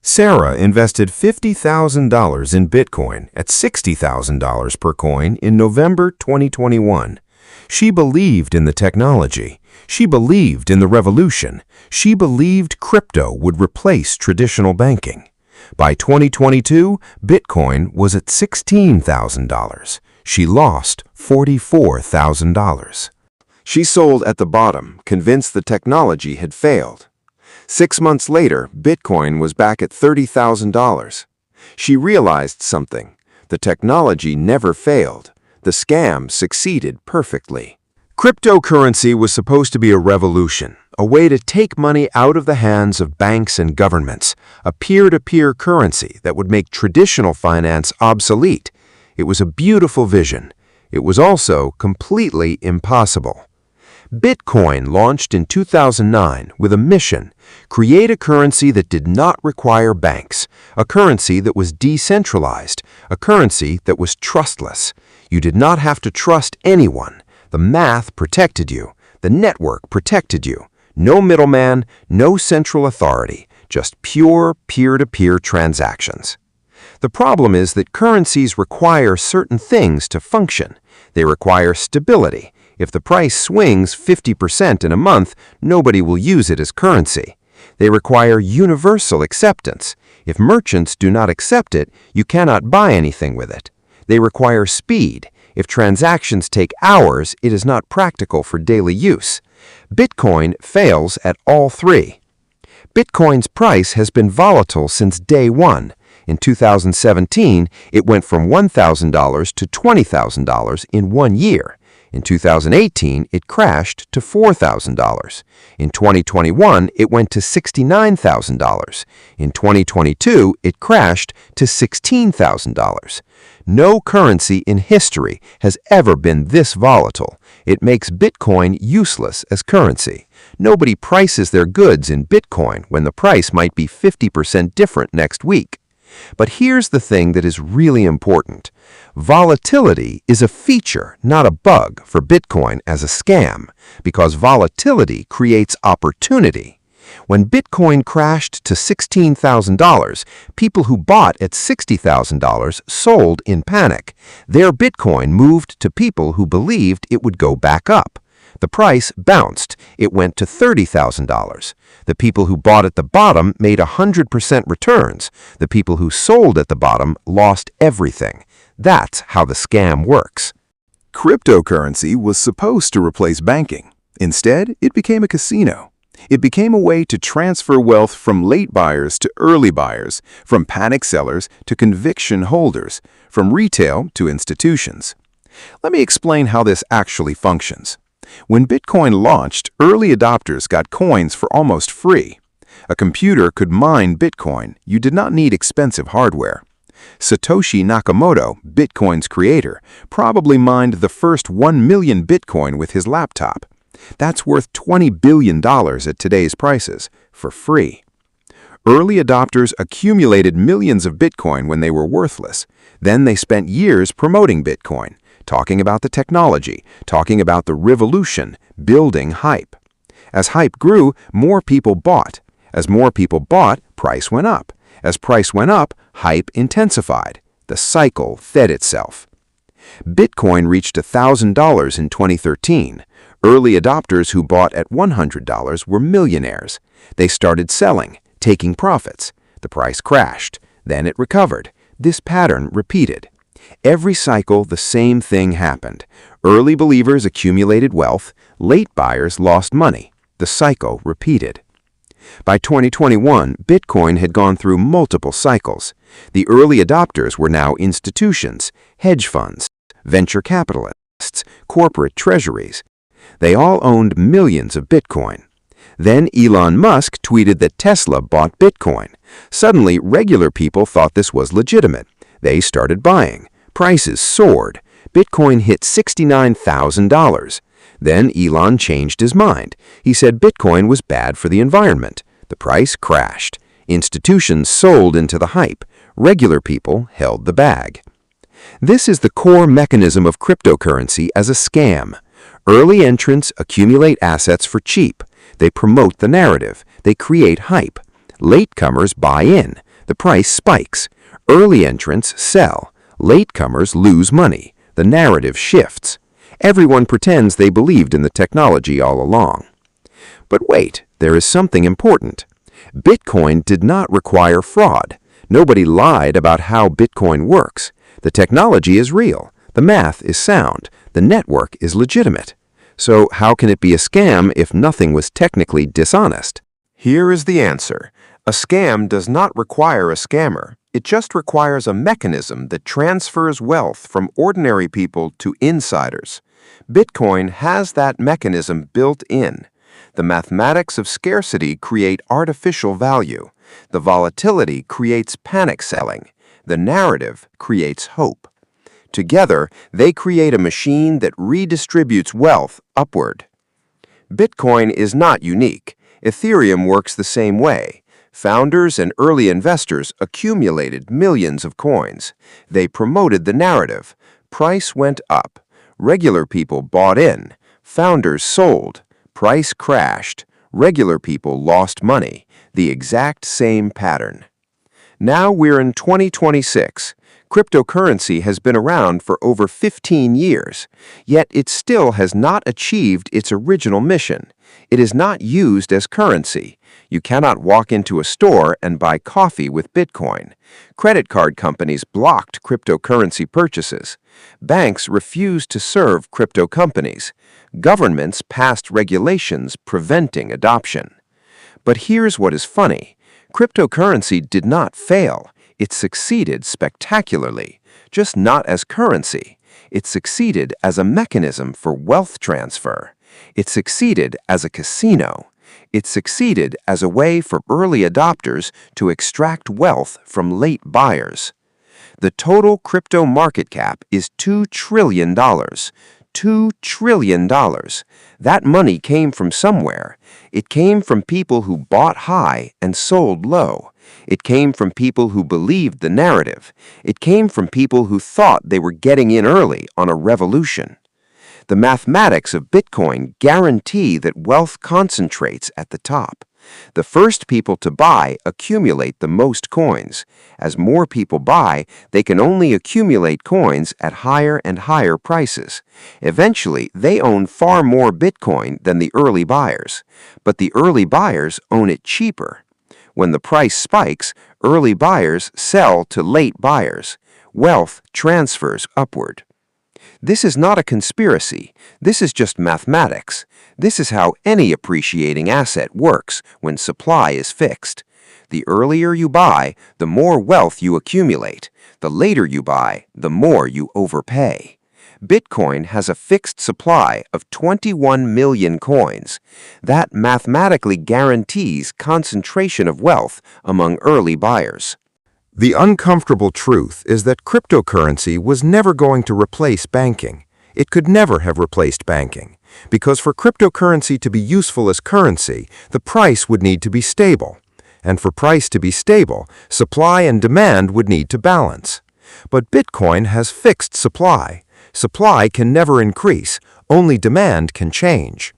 Sarah invested $50,000 in Bitcoin at $60,000 per coin in November 2021. She believed in the technology. She believed in the revolution. She believed crypto would replace traditional banking. By 2022, Bitcoin was at $16,000. She lost $44,000. She sold at the bottom, convinced the technology had failed. 6 months later, Bitcoin was back at $30,000. She realized something. The technology never failed. The scam succeeded perfectly. Cryptocurrency was supposed to be a revolution, a way to take money out of the hands of banks and governments, a peer-to-peer currency that would make traditional finance obsolete. It was a beautiful vision. It was also completely impossible. Bitcoin launched in 2009 with a mission: create a currency that did not require banks, a currency that was decentralized, a currency that was trustless. You did not have to trust anyone. The math protected you. The network protected you. No middleman, no central authority, just pure peer-to-peer transactions. The problem is that currencies require certain things to function. They require stability. If the price swings 50% in a month, nobody will use it as currency. They require universal acceptance. If merchants do not accept it, you cannot buy anything with it. They require speed. If transactions take hours, it is not practical for daily use. Bitcoin fails at all three. Bitcoin's price has been volatile since day one. In 2017, it went from $1,000 to $20,000 in 1 year. In 2018, it crashed to $4,000. In 2021, it went to $69,000. In 2022, it crashed to $16,000. No currency in history has ever been this volatile. It makes Bitcoin useless as currency. Nobody prices their goods in Bitcoin when the price might be 50% different next week. But here's the thing that is really important. Volatility is a feature, not a bug, for Bitcoin as a scam, because volatility creates opportunity. When Bitcoin crashed to $16,000, people who bought at $60,000 sold in panic. Their Bitcoin moved to people who believed it would go back up. The price bounced. It went to $30,000. The people who bought at the bottom made 100% returns. The people who sold at the bottom lost everything. That's how the scam works. Cryptocurrency was supposed to replace banking. Instead, it became a casino. It became a way to transfer wealth from late buyers to early buyers, from panic sellers to conviction holders, from retail to institutions. Let me explain how this actually functions. When Bitcoin launched, early adopters got coins for almost free. A computer could mine Bitcoin. You did not need expensive hardware. Satoshi Nakamoto, Bitcoin's creator, probably mined the first 1 million Bitcoin with his laptop. That's worth $20 billion at today's prices, for free. Early adopters accumulated millions of Bitcoin when they were worthless. Then they spent years promoting Bitcoin, talking about the technology, talking about the revolution, building hype. As hype grew, more people bought. As more people bought, price went up. As price went up, hype intensified. The cycle fed itself. Bitcoin reached $1,000 in 2013. Early adopters who bought at $100 were millionaires. They started selling, taking profits. The price crashed. Then it recovered. This pattern repeated. Every cycle, the same thing happened. Early believers accumulated wealth. Late buyers lost money. The cycle repeated. By 2021, Bitcoin had gone through multiple cycles. The early adopters were now institutions, hedge funds, venture capitalists, corporate treasuries. They all owned millions of Bitcoin. Then Elon Musk tweeted that Tesla bought Bitcoin. Suddenly, regular people thought this was legitimate. They started buying. Prices soared. Bitcoin hit $69,000. Then Elon changed his mind. He said Bitcoin was bad for the environment. The price crashed. Institutions sold into the hype. Regular people held the bag. This is the core mechanism of cryptocurrency as a scam. Early entrants accumulate assets for cheap. They promote the narrative. They create hype. Latecomers buy in. The price spikes. Early entrants sell. Latecomers lose money. The narrative shifts. Everyone pretends they believed in the technology all along. But wait, there is something important. Bitcoin did not require fraud. Nobody lied about how Bitcoin works. The technology is real. The math is sound. The network is legitimate. So how can it be a scam if nothing was technically dishonest? Here is the answer. A scam does not require a scammer. It just requires a mechanism that transfers wealth from ordinary people to insiders. Bitcoin has that mechanism built in. The mathematics of scarcity create artificial value. The volatility creates panic selling. The narrative creates hope. Together, they create a machine that redistributes wealth upward. Bitcoin is not unique. Ethereum works the same way. Founders and early investors accumulated millions of coins. They promoted the narrative. Price went up. Regular people bought in. Founders sold. Price crashed. Regular people lost money. The exact same pattern. Now we're in 2026. Cryptocurrency has been around for over 15 years, yet it still has not achieved its original mission. It is not used as currency. You cannot walk into a store and buy coffee with Bitcoin. Credit card companies blocked cryptocurrency purchases. Banks refused to serve crypto companies. Governments passed regulations preventing adoption. But here's what is funny. Cryptocurrency did not fail. It succeeded spectacularly, just not as currency. It succeeded as a mechanism for wealth transfer. It succeeded as a casino. It succeeded as a way for early adopters to extract wealth from late buyers. The total crypto market cap is $2 trillion. $2 trillion. That money came from somewhere. It came from people who bought high and sold low. It came from people who believed the narrative. It came from people who thought they were getting in early on a revolution. The mathematics of Bitcoin guarantee that wealth concentrates at the top. The first people to buy accumulate the most coins. As more people buy, they can only accumulate coins at higher and higher prices. Eventually, they own far more Bitcoin than the early buyers. But the early buyers own it cheaper. When the price spikes, early buyers sell to late buyers. Wealth transfers upward. This is not a conspiracy. This is just mathematics. This is how any appreciating asset works when supply is fixed. The earlier you buy, the more wealth you accumulate. The later you buy, the more you overpay. Bitcoin has a fixed supply of 21 million coins. That mathematically guarantees concentration of wealth among early buyers. The uncomfortable truth is that cryptocurrency was never going to replace banking. It could never have replaced banking, because for cryptocurrency to be useful as currency, the price would need to be stable. And for price to be stable, supply and demand would need to balance. But Bitcoin has fixed supply. Supply can never increase, only demand can change.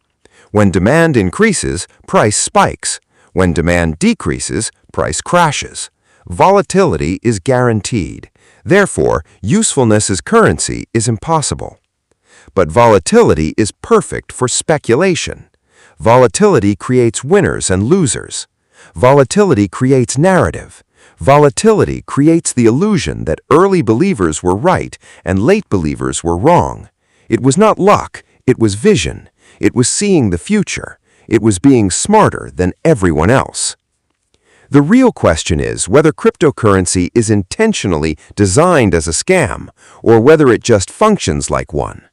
When demand increases, price spikes. When demand decreases, price crashes. Volatility is guaranteed. Therefore, usefulness as currency is impossible. But volatility is perfect for speculation. Volatility creates winners and losers. Volatility creates narrative. Volatility creates the illusion that early believers were right and late believers were wrong. It was not luck, it was vision. It was seeing the future. It was being smarter than everyone else. The real question is whether cryptocurrency is intentionally designed as a scam or whether it just functions like one.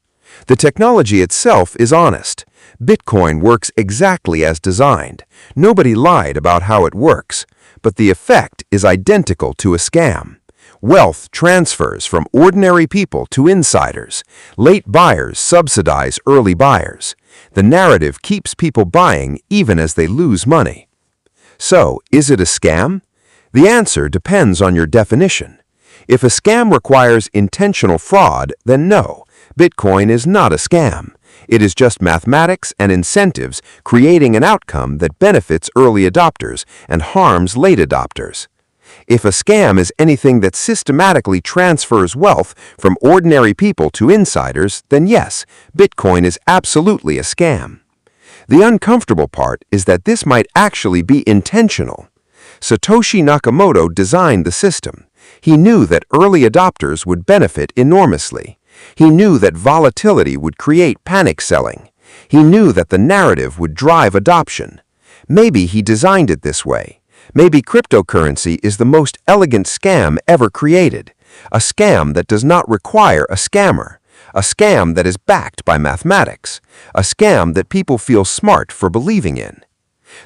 The technology itself is honest. Bitcoin works exactly as designed. Nobody lied about how it works, but the effect is identical to a scam. Wealth transfers from ordinary people to insiders. Late buyers subsidize early buyers. The narrative keeps people buying even as they lose money. So, is it a scam? The answer depends on your definition. If a scam requires intentional fraud, then no, Bitcoin is not a scam. It is just mathematics and incentives creating an outcome that benefits early adopters and harms late adopters. If a scam is anything that systematically transfers wealth from ordinary people to insiders, then yes, Bitcoin is absolutely a scam. The uncomfortable part is that this might actually be intentional. Satoshi Nakamoto designed the system. He knew that early adopters would benefit enormously. He knew that volatility would create panic selling. He knew that the narrative would drive adoption. Maybe he designed it this way. Maybe cryptocurrency is the most elegant scam ever created. A scam that does not require a scammer. A scam that is backed by mathematics. A scam that people feel smart for believing in.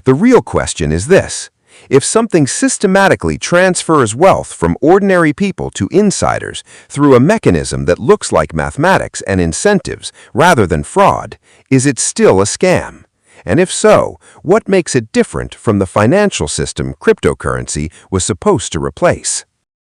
The real question is this. If something systematically transfers wealth from ordinary people to insiders through a mechanism that looks like mathematics and incentives rather than fraud, is it still a scam? And if so, what makes it different from the financial system cryptocurrency was supposed to replace?